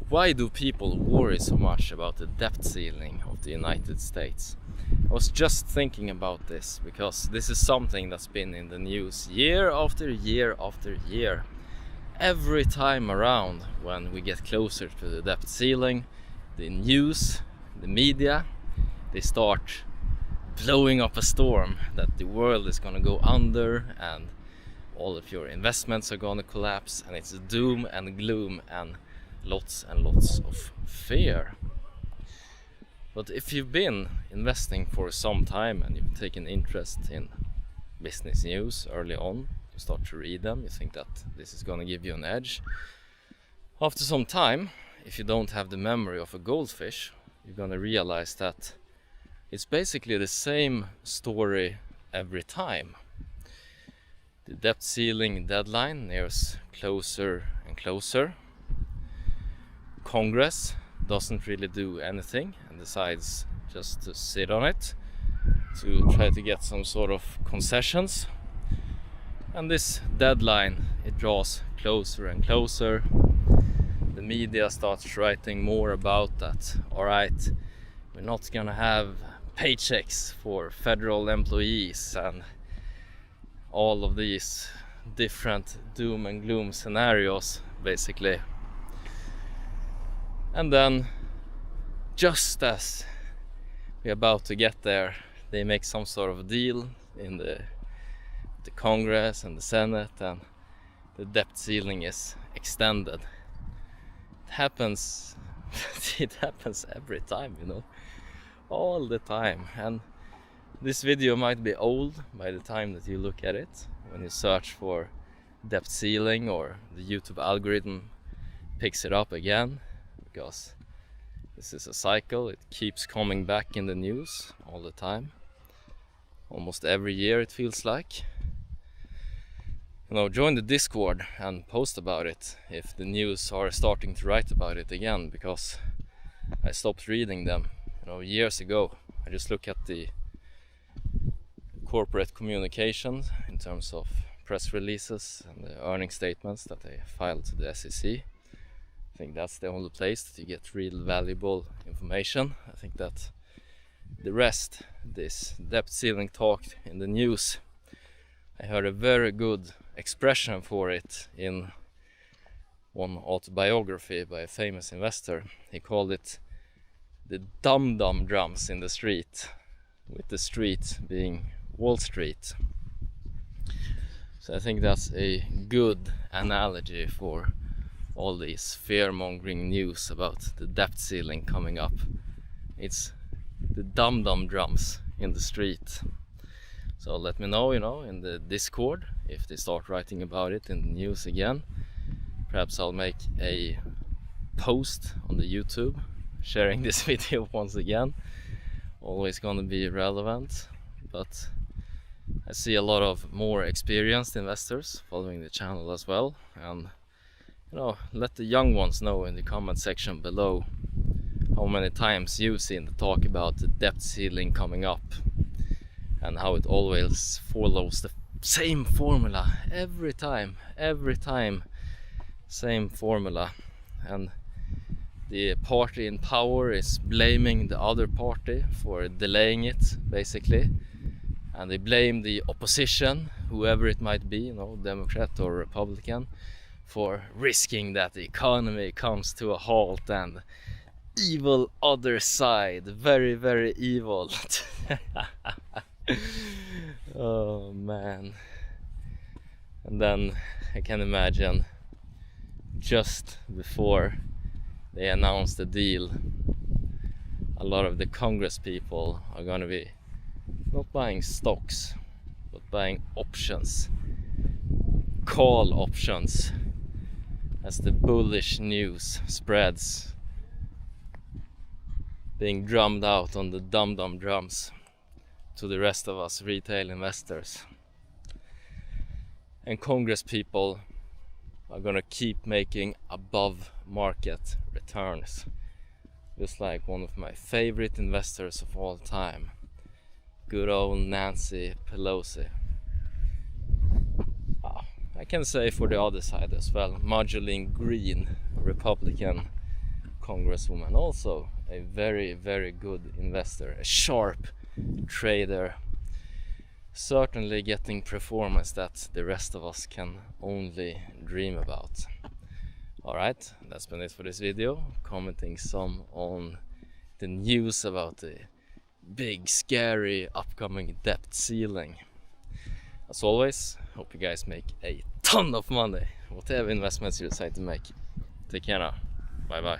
Why do people worry so much about the debt ceiling of the United States? I was just thinking about this because this is something that's been in the news year after year after year. Every time around when we get closer to the debt ceiling, the news, the media, they start blowing up a storm that the world is gonna go under and all of your investments are gonna collapse, and it's doom and gloom and lots of fear. But if you've been investing for some time and you've taken interest in business news early on, you start to read them, you think that this is gonna give you an edge. After some time, if you don't have the memory of a goldfish, you're gonna realize that it's basically the same story every time. The debt ceiling deadline nears closer and closer. Congress doesn't really do anything and decides just to sit on it to try to get some sort of concessions. And this deadline, it draws closer and closer. The media starts writing more about that. Alright, we're not gonna have paychecks for federal employees and all of these different doom and gloom scenarios, basically. And then, just as we're about to get there, they make some sort of deal in the Congress and the Senate, and the debt ceiling is extended. It happens every time, all the time. And this video might be old by the time that you look at it. When you search for debt ceiling, or the YouTube algorithm picks it up again, because this is a cycle. It keeps coming back in the news all the time, almost every year it feels like. Join the Discord and post about it if the news are starting to write about it again, because I stopped reading them years ago. I just look at the corporate communications in terms of press releases and the earnings statements that they filed to the SEC. I think that's the only place that you get real valuable information. I think that the rest, this debt ceiling talk in the news, I heard a very good expression for it in one autobiography by a famous investor. He called it the dum-dum drums in the street, with the street being Wall Street. So I think that's a good analogy for all these fear-mongering news about the debt ceiling coming up. It's the dum-dum drums in the street. So let me know, in the Discord, if they start writing about it in the news again. Perhaps I'll make a post on the YouTube sharing this video once again. Always gonna be relevant, but I see a lot of more experienced investors following the channel as well. And let the young ones know in the comment section below how many times you've seen the talk about the debt ceiling coming up, and how it always follows the same formula every time, same formula. And the party in power is blaming the other party for delaying it, basically. And they blame the opposition, whoever it might be, Democrat or Republican, for risking that the economy comes to a halt, and evil other side, very, very evil. Oh man. And then I can imagine, just before they announce the deal, a lot of the Congress people are going to be not buying stocks, but buying options, call options, as the bullish news spreads, being drummed out on the dum-dum drums to the rest of us retail investors. And Congress people are gonna keep making above market returns, just like one of my favorite investors of all time, good old Nancy Pelosi. I can say for the other side as well, Marjorie Green, Republican congresswoman, also a very, very good investor, a sharp trader, certainly getting performance that the rest of us can only dream about. Alright, that's been it for this video, commenting some on the news about the big scary upcoming debt ceiling. As always, hope you guys make a ton of money, whatever investments you decide to make. Take care now, bye bye.